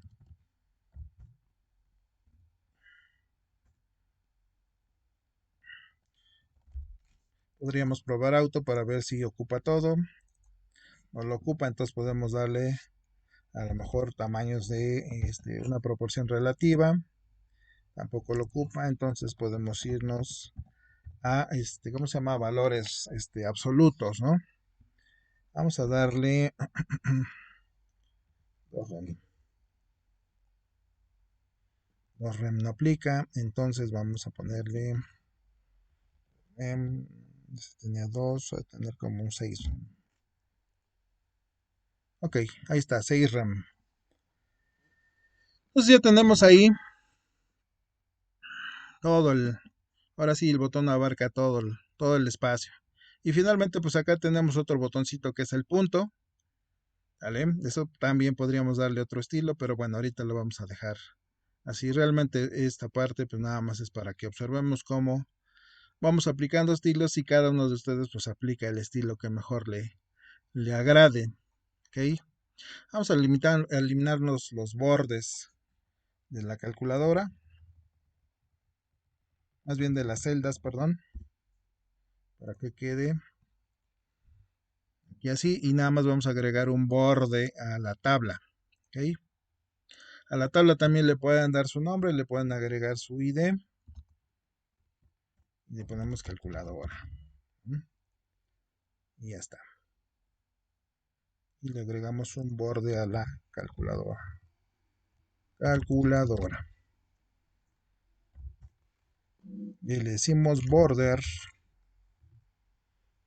Podríamos probar auto para ver si ocupa todo. No lo ocupa, entonces podemos darle a lo mejor tamaños de una proporción relativa. Tampoco lo ocupa, entonces podemos irnos a ¿cómo se llama? Valores absolutos, ¿no? Vamos a darle 2 rem no aplica, entonces vamos a ponerle tenía 2, a tener como un 6 rem. Ok, ahí está, 6 rem. Entonces ya tenemos ahí todo Ahora sí, el botón abarca todo el espacio. Y finalmente, pues acá tenemos otro botoncito que es el punto. ¿Vale? Eso también podríamos darle otro estilo, pero bueno, ahorita lo vamos a dejar así. Realmente esta parte, pues nada más es para que observemos cómo vamos aplicando estilos y cada uno de ustedes pues aplica el estilo que mejor le agrade. ¿Ok? Vamos a eliminarnos los bordes de la calculadora, más bien de las celdas, perdón, para que quede y así, y nada más vamos a agregar un borde a la tabla. ¿Ok? A la tabla también le pueden dar su nombre, le pueden agregar su ID y le ponemos calculadora. Y ya está. Y le agregamos un borde a la calculadora. Calculadora. Y le decimos border.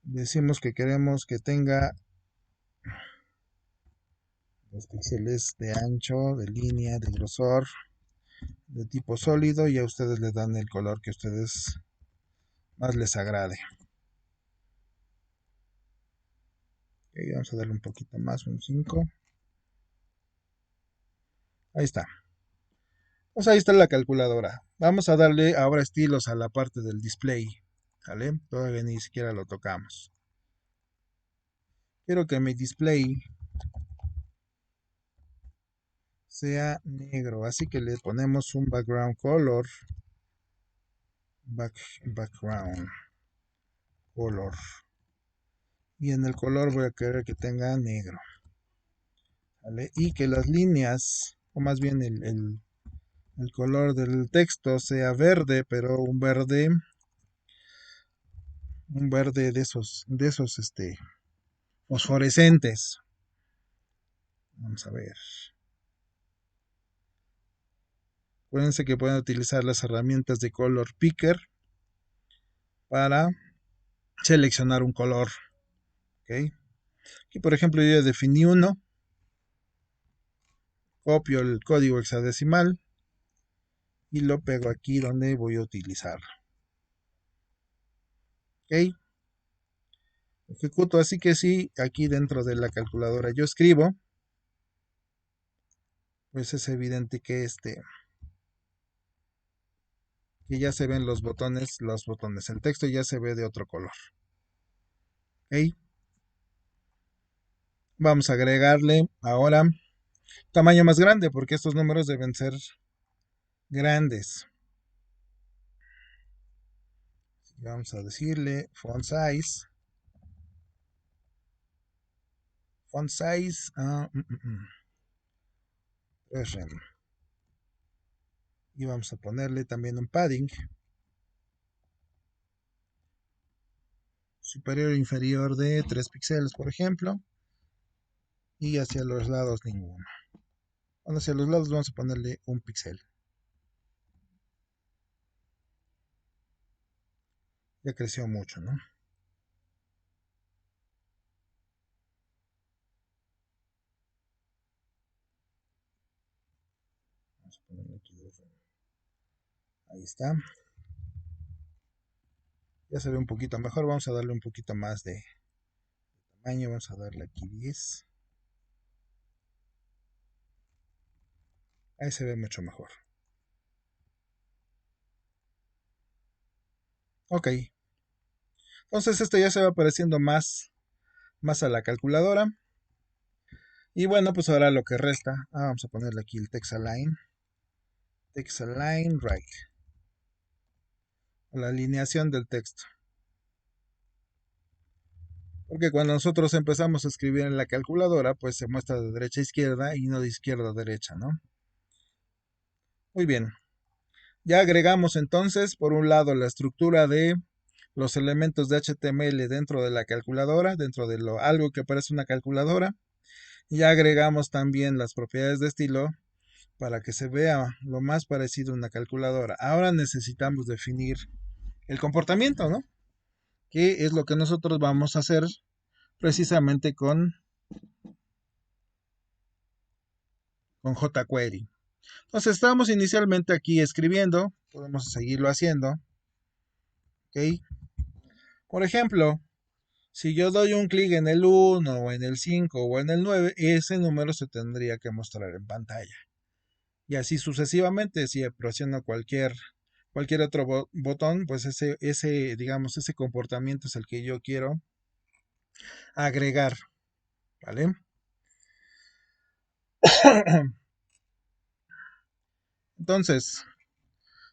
Decimos que queremos que tenga los píxeles de ancho, de línea, de grosor, de tipo sólido, y a ustedes les dan el color que a ustedes más les agrade. Okay, vamos a darle un poquito más, un 5. Ahí está. Pues ahí está la calculadora. Vamos a darle ahora estilos a la parte del display. ¿Vale? Todavía ni siquiera lo tocamos. Quiero que mi display sea negro, así que le ponemos un background color. Background color. Y en el color voy a querer que tenga negro. ¿Vale? Y que las líneas, o más bien el color del texto sea verde, pero un verde de esos fosforescentes. Vamos a ver. Acuérdense que pueden utilizar las herramientas de Color Picker para seleccionar un color. ¿Ok? Aquí, por ejemplo, yo ya definí uno. Copio el código hexadecimal y lo pego aquí donde voy a utilizarlo. ¿Ok? Ejecuto así que sí, aquí dentro de la calculadora yo escribo, pues es evidente que que ya se ven los botones, el texto ya se ve de otro color. ¿Ok? Vamos a agregarle ahora tamaño más grande, porque estos números deben ser grandes. Vamos a decirle font size. Font size. Y vamos a ponerle también un padding. Superior e inferior de 3 píxeles, por ejemplo. Y hacia los lados ninguno. Bueno, hacia los lados vamos a ponerle un píxel. Ya creció mucho, ¿no? Vamos a ponerle aquí ahí está. Ya se ve un poquito mejor. Vamos a darle un poquito más de tamaño. Vamos a darle aquí 10. Ahí se ve mucho mejor. Ok. Entonces esto ya se va pareciendo más a la calculadora. Y bueno, pues ahora lo que resta. Vamos a ponerle aquí el text align. Text align right. La alineación del texto. Porque cuando nosotros empezamos a escribir en la calculadora, pues se muestra de derecha a izquierda y no de izquierda a derecha, ¿no? Muy bien. Ya agregamos entonces, por un lado, la estructura de los elementos de HTML dentro de la calculadora, dentro de algo que parece una calculadora. Ya agregamos también las propiedades de estilo para que se vea lo más parecido a una calculadora. Ahora necesitamos definir el comportamiento, ¿no? Que es lo que nosotros vamos a hacer precisamente con jQuery. Entonces estamos inicialmente aquí escribiendo, podemos seguirlo haciendo. ¿ok? Por ejemplo, si yo doy un clic en el 1 o en el 5 o en el 9, ese número se tendría que mostrar en pantalla. Y así sucesivamente, si presiono cualquier otro botón, pues digamos, ese comportamiento es el que yo quiero agregar, ¿vale? Entonces,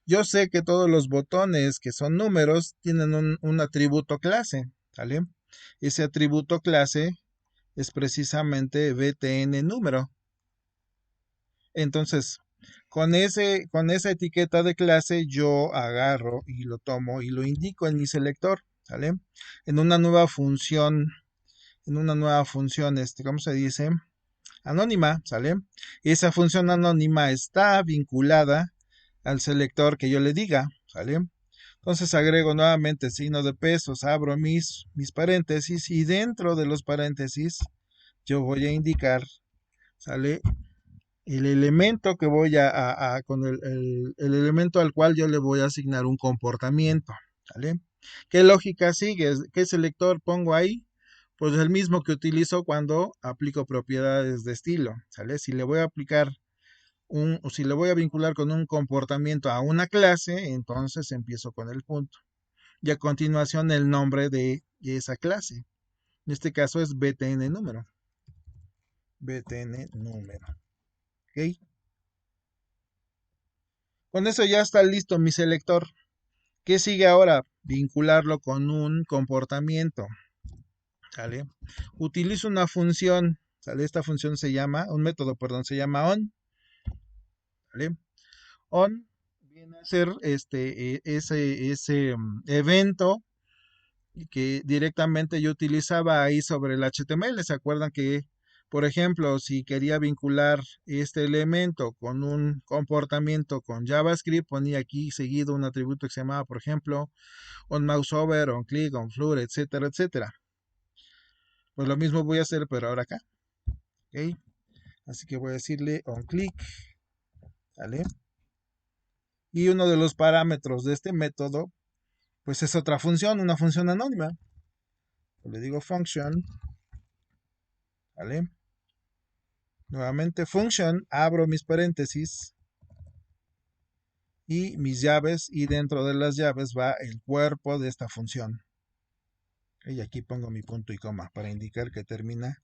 yo sé que todos los botones que son números tienen un atributo clase, ¿vale? Ese atributo clase es precisamente btn número. Entonces, con esa etiqueta de clase yo agarro y lo tomo y lo indico en mi selector, ¿sale? En una nueva función, ¿cómo se dice? Anónima, ¿sale? Y esa función anónima está vinculada al selector que yo le diga, ¿sale? Entonces agrego nuevamente signo de pesos, abro mis paréntesis y dentro de los paréntesis yo voy a indicar, ¿sale? El elemento que voy con el elemento al cual yo le voy a asignar un comportamiento, ¿sale? ¿Qué lógica sigue? ¿Qué selector pongo ahí? Pues el mismo que utilizo cuando aplico propiedades de estilo, ¿sale? Si le voy a aplicar o si le voy a vincular con un comportamiento a una clase, entonces empiezo con el punto. Y a continuación el nombre de esa clase. En este caso es btn número. btn número. ¿Ok? Con eso ya está listo mi selector. ¿Qué sigue ahora? Vincularlo con un comportamiento. ¿Sale? Utilizo una función. ¿Sale? Esta función un método, perdón, se llama on. ¿Sale? On viene a ser ese evento que directamente yo utilizaba ahí sobre el HTML. ¿Se acuerdan que, por ejemplo, si quería vincular este elemento con un comportamiento con JavaScript, ponía aquí seguido un atributo que se llamaba, por ejemplo, on mouse over, on click, on floor, etcétera, etcétera? Pues lo mismo voy a hacer, pero ahora acá. ¿Ok? Así que voy a decirle on click, ¿vale? Y uno de los parámetros de este método, pues es otra función, una función anónima. Le digo function, ¿vale? Nuevamente function, abro mis paréntesis y mis llaves, y dentro de las llaves va el cuerpo de esta función. Y aquí pongo mi punto y coma para indicar que termina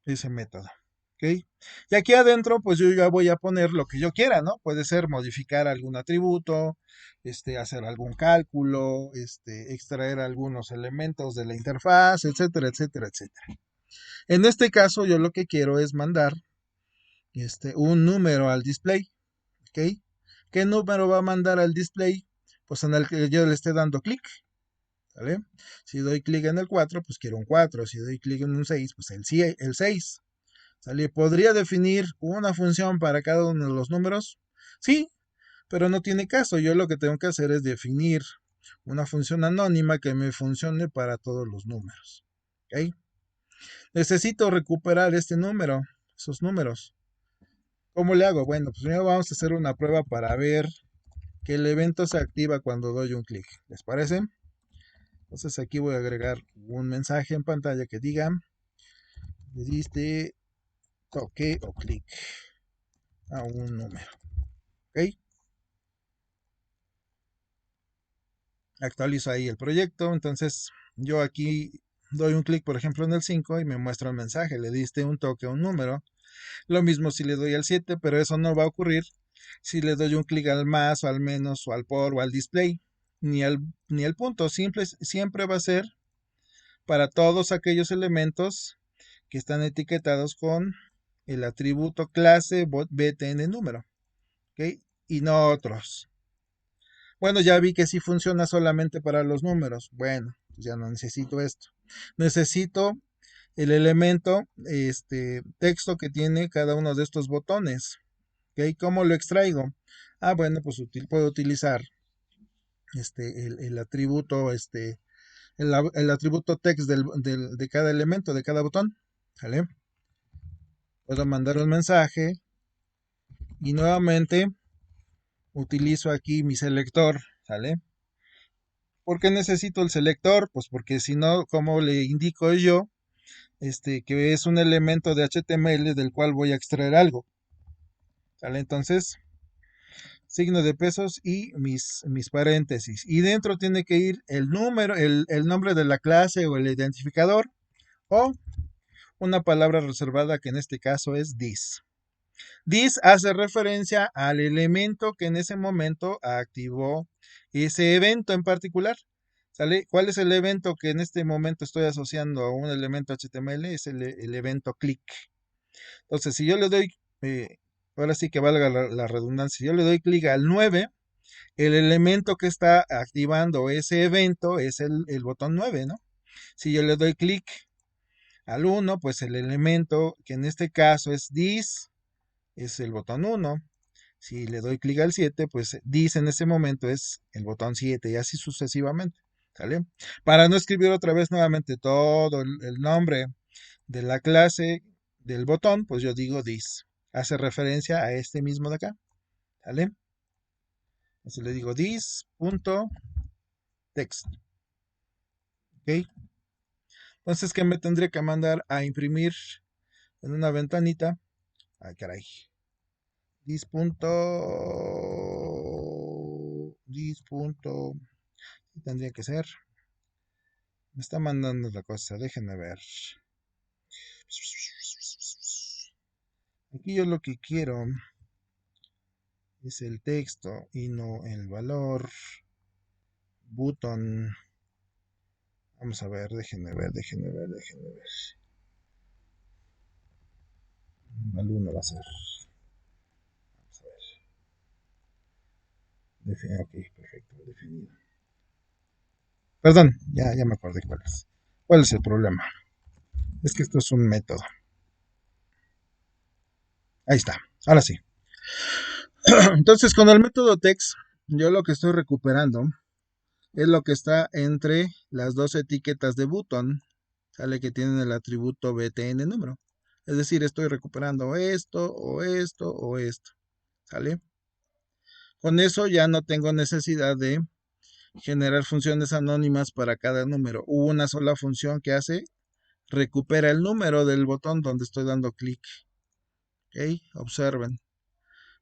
ese método. ¿Ok? Y aquí adentro, pues yo ya voy a poner lo que yo quiera, ¿no? Puede ser modificar algún atributo, hacer algún cálculo, extraer algunos elementos de la interfaz, etcétera, etcétera, etcétera. En este caso, yo lo que quiero es mandar un número al display. ¿Ok? ¿Qué número va a mandar al display? Pues en el que yo le esté dando clic. ¿Vale? Si doy clic en el 4, pues quiero un 4. Si doy clic en un 6, pues el 6. ¿Sale? ¿Podría definir una función para cada uno de los números? Sí, pero no tiene caso. Yo lo que tengo que hacer es definir una función anónima que me funcione para todos los números. ¿Ok? Necesito recuperar este número, esos números. ¿Cómo le hago? Bueno, pues primero vamos a hacer una prueba para ver que el evento se activa cuando doy un clic. ¿Les parece? Entonces aquí voy a agregar un mensaje en pantalla que diga, le diste toque o clic a un número. ¿Ok? Actualizo ahí el proyecto. Entonces yo aquí doy un clic, por ejemplo, en el 5 y me muestra el mensaje. Le diste un toque a un número. Lo mismo si le doy al 7, pero eso no va a ocurrir si le doy un clic al más o al menos o al por o al display. Ni al punto. Siempre va a ser para todos aquellos elementos que están etiquetados con el atributo clase btn número. ¿Ok? Y no otros. Bueno, ya vi que sí funciona solamente para los números. Bueno, pues ya no necesito esto. Necesito el elemento, texto que tiene cada uno de estos botones. ¿Ok? ¿Cómo lo extraigo? Ah, bueno, pues puedo utilizar el atributo, el atributo text de cada elemento, de cada botón. ¿Vale? Puedo mandar un mensaje y nuevamente utilizo aquí mi selector. ¿Sale? ¿Por qué necesito el selector? Pues porque si no, ¿cómo le indico yo que es un elemento de HTML del cual voy a extraer algo? ¿Sale? Entonces, signo de pesos y mis paréntesis. Y dentro tiene que ir el número, el nombre de la clase o el identificador o una palabra reservada que en este caso es this. This hace referencia al elemento que en ese momento activó ese evento en particular. ¿Sale? ¿Cuál es el evento que en este momento estoy asociando a un elemento HTML? Es el evento click. Entonces, si yo le doy, ahora sí que valga la redundancia, si yo le doy clic al 9, el elemento que está activando ese evento es el botón 9, ¿no? Si yo le doy clic al 1, pues el elemento que en este caso es this es el botón 1. Si le doy clic al 7, pues this en ese momento es el botón 7 y así sucesivamente. ¿Sale? Para no escribir otra vez nuevamente todo el nombre de la clase del botón, pues yo digo this. Hace referencia a este mismo de acá. ¿Sale? Entonces le digo this.text. ¿Ok? Entonces, ¿qué me tendría que mandar a imprimir en una ventanita? Ay, caray. This. Tendría que ser. Me está mandando la cosa, déjenme ver. Aquí yo lo que quiero es el texto y no el valor. Button. Vamos a ver, déjenme ver. El 1 va a ser. Vamos a ver. Ok, perfecto, definido. Perdón, ya me acordé cuál es. ¿Cuál es el problema? Es que esto es un método. Ahí está, ahora sí. Entonces, con el método text, yo lo que estoy recuperando es lo que está entre las dos etiquetas de button, sale que tienen el atributo btn número. Es decir, estoy recuperando esto, o esto, o esto. ¿Sale? Con eso ya no tengo necesidad de generar funciones anónimas para cada número. Hubo una sola función que hace, recupera el número del botón donde estoy dando clic. ¿Ok? Observen.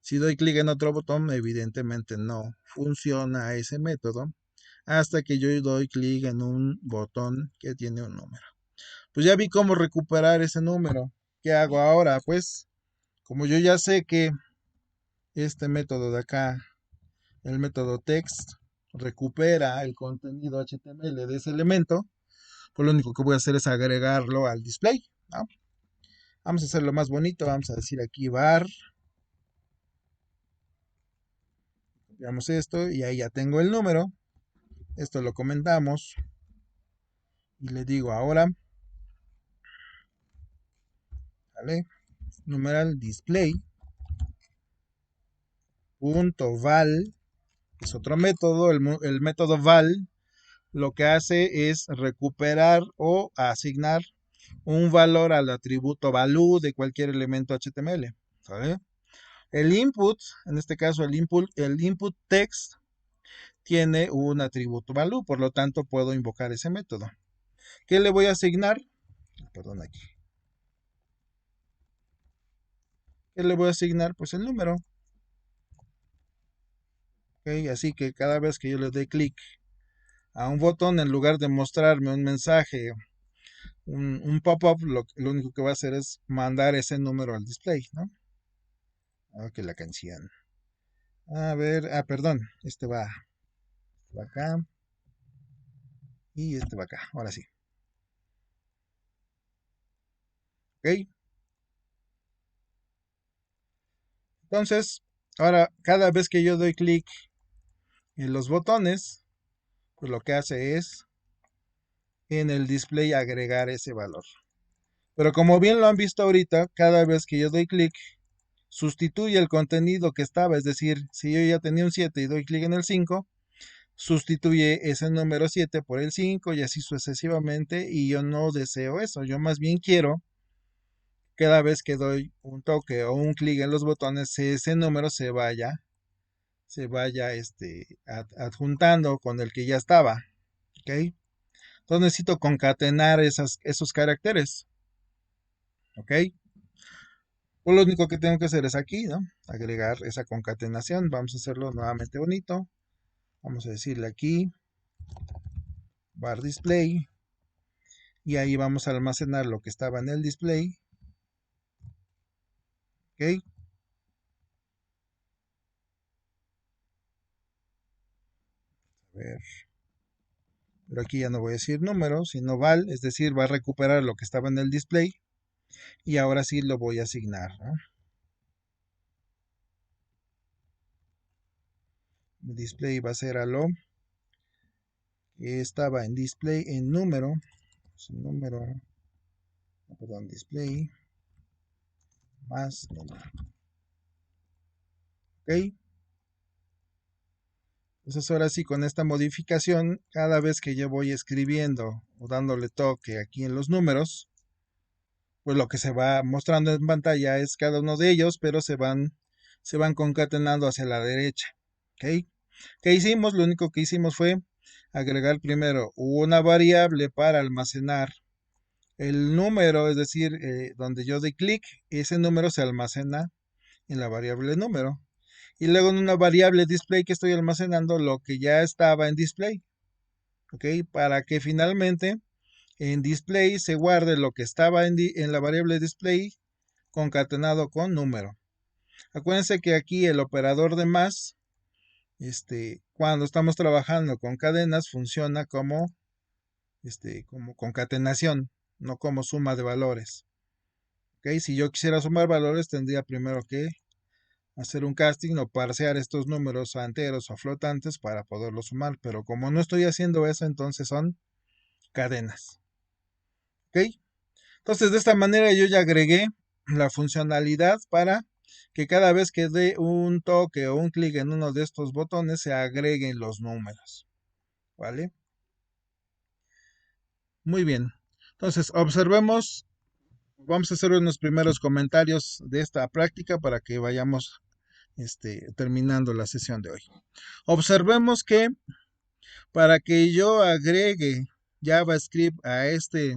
Si doy clic en otro botón, evidentemente no funciona ese método hasta que yo doy clic en un botón que tiene un número. Pues ya vi cómo recuperar ese número. ¿Qué hago ahora? Pues como yo ya sé que este método de acá, el método text, recupera el contenido HTML de ese elemento, pues lo único que voy a hacer es agregarlo al display, ¿no? Vamos a hacerlo más bonito, vamos a decir aquí var, copiamos esto y ahí ya tengo el número. Esto lo comentamos y le digo ahora, ¿vale? Numeral display punto val es otro método. El método val lo que hace es recuperar o asignar un valor al atributo value de cualquier elemento HTML. ¿Vale? El input, en este caso el input text, tiene un atributo value, por lo tanto puedo invocar ese método. ¿Qué le voy a asignar? Perdón, aquí. ¿Qué le voy a asignar? Pues el número. ¿Okay? Así que cada vez que yo le doy clic a un botón, en lugar de mostrarme un mensaje, un pop-up, lo único que va a hacer es mandar ese número al display, ¿no? Ok, la canción. A ver, perdón, este va acá y este va acá, ahora sí. Ok. Entonces, ahora cada vez que yo doy clic en los botones, pues lo que hace es en el display agregar ese valor. Pero como bien lo han visto ahorita, cada vez que yo doy clic, sustituye el contenido que estaba, es decir, si yo ya tenía un 7 y doy clic en el 5, sustituye ese número 7 por el 5 y así sucesivamente, y yo no deseo eso, yo más bien quiero cada vez que doy un toque o un clic en los botones, ese número se vaya adjuntando con el que ya estaba. ¿ok? Entonces necesito concatenar esos caracteres, ¿ok? Pues lo único que tengo que hacer es aquí, ¿no? Agregar esa concatenación. Vamos a hacerlo nuevamente bonito. Vamos a decirle aquí, bar display, y ahí vamos a almacenar lo que estaba en el display, ¿ok? A ver, pero aquí ya no voy a decir número, sino val, es decir, va a recuperar lo que estaba en el display, y ahora sí lo voy a asignar, ¿no? El display va a ser a lo que estaba en display en número, número, perdón, display más número, ¿ok? Entonces ahora sí, con esta modificación, cada vez que yo voy escribiendo o dándole toque aquí en los números, pues lo que se va mostrando en pantalla es cada uno de ellos, pero se van concatenando hacia la derecha. ¿Ok? ¿Qué hicimos? Lo único que hicimos fue agregar primero una variable para almacenar el número, es decir, donde yo doy clic, ese número se almacena en la variable número. Y luego en una variable display que estoy almacenando lo que ya estaba en display. ¿Ok? Para que finalmente en display se guarde lo que estaba en la variable display concatenado con número. Acuérdense que aquí el operador de más, cuando estamos trabajando con cadenas, funciona como concatenación, no como suma de valores. ¿Ok? Si yo quisiera sumar valores, tendría primero que hacer un casting o parsear estos números a enteros o a flotantes para poderlos sumar, pero como no estoy haciendo eso, entonces son cadenas. ¿Ok? Entonces, de esta manera yo ya agregué la funcionalidad para que cada vez que dé un toque o un clic en uno de estos botones se agreguen los números. ¿Vale? Muy bien. Entonces, observemos, vamos a hacer unos primeros comentarios de esta práctica para que vayamos terminando la sesión de hoy. Observemos que para que yo agregue JavaScript a este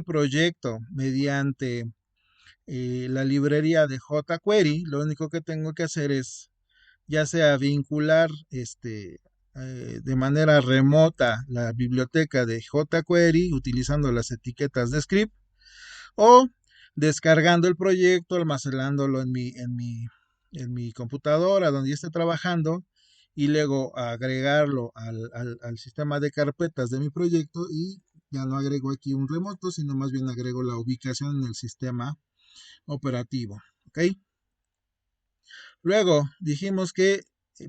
proyecto mediante la librería de jQuery, lo único que tengo que hacer es ya sea vincular de manera remota la biblioteca de jQuery utilizando las etiquetas de script o descargando el proyecto, almacenándolo en mi computadora donde yo esté trabajando y luego agregarlo al sistema de carpetas de mi proyecto y ya no agrego aquí un remoto, sino más bien agrego la ubicación en el sistema operativo. ¿Ok? Luego dijimos que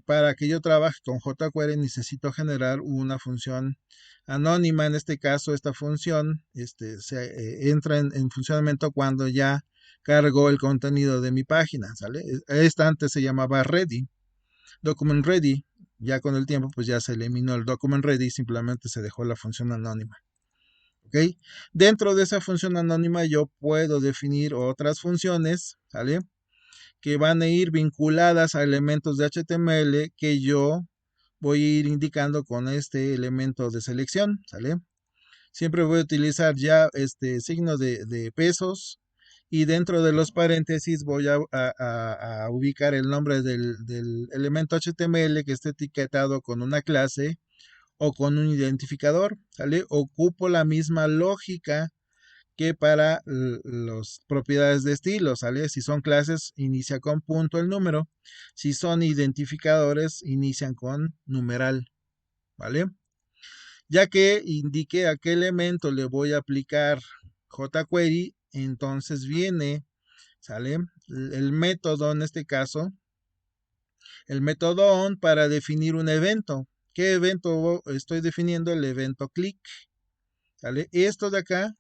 para que yo trabaje con jQuery necesito generar una función anónima. En este caso, esta función entra en funcionamiento cuando ya cargó el contenido de mi página, ¿sale? Esta antes se llamaba ready, document ready. Ya con el tiempo, pues ya se eliminó el document ready, simplemente se dejó la función anónima. ¿Ok? Dentro de esa función anónima yo puedo definir otras funciones, ¿sale? Que van a ir vinculadas a elementos de HTML que yo voy a ir indicando con este elemento de selección, ¿sale? Siempre voy a utilizar ya este signo de pesos y dentro de los paréntesis voy a ubicar el nombre del elemento HTML que esté etiquetado con una clase o con un identificador, ¿sale? Ocupo la misma lógica que para las propiedades de estilo, ¿sale? Si son clases, inicia con punto el número. Si son identificadores, inician con numeral, ¿vale? Ya que indique a qué elemento le voy a aplicar jQuery, entonces viene, ¿sale? El método, en este caso, el método on para definir un evento. ¿Qué evento estoy definiendo? El evento click, ¿sale? Esto de acá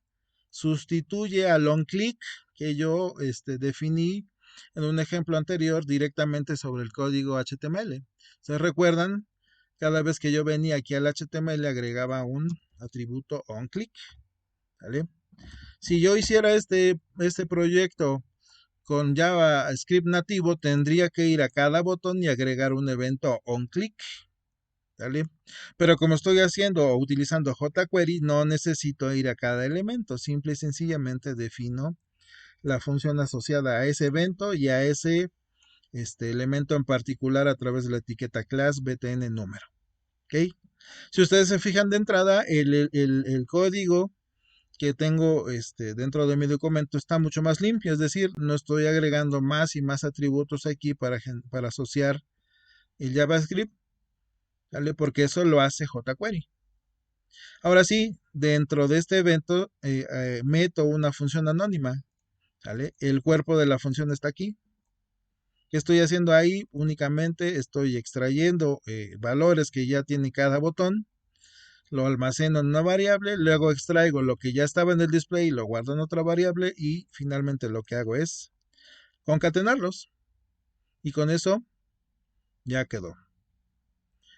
sustituye al onClick que yo definí en un ejemplo anterior directamente sobre el código HTML. ¿Se recuerdan? Cada vez que yo venía aquí al HTML agregaba un atributo onClick. ¿Vale? Si yo hiciera este proyecto con JavaScript nativo, tendría que ir a cada botón y agregar un evento onClick. ¿Vale? Pero como estoy haciendo o utilizando jQuery, no necesito ir a cada elemento, simple y sencillamente defino la función asociada a ese evento y a ese elemento en particular a través de la etiqueta class btn número. ¿Ok? Si ustedes se fijan de entrada, el código que tengo dentro de mi documento está mucho más limpio, es decir, no estoy agregando más y más atributos aquí para asociar el JavaScript, ¿vale? Porque eso lo hace jQuery. Ahora sí, dentro de este evento meto una función anónima, ¿vale? El cuerpo de la función está aquí. ¿Qué estoy haciendo ahí? Únicamente estoy extrayendo valores que ya tiene cada botón, lo almaceno en una variable, luego extraigo lo que ya estaba en el display, lo guardo en otra variable y finalmente lo que hago es concatenarlos. Y con eso ya quedó.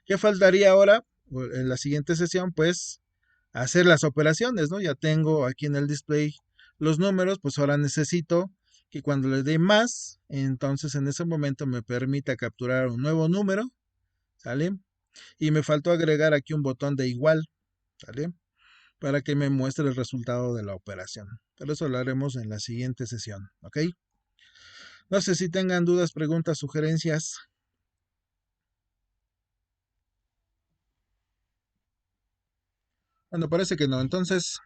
¿Qué faltaría ahora? En la siguiente sesión, pues hacer las operaciones, ¿no? Ya tengo aquí en el display los números, pues ahora necesito que cuando le dé más, entonces en ese momento me permita capturar un nuevo número, ¿sale? Y me faltó agregar aquí un botón de igual, ¿sale? Para que me muestre el resultado de la operación. Pero eso lo haremos en la siguiente sesión, ¿ok? No sé si tengan dudas, preguntas, sugerencias. Bueno, parece que no. Entonces,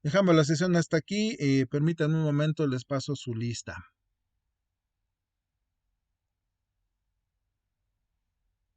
dejamos la sesión hasta aquí. Permítanme un momento, les paso su lista.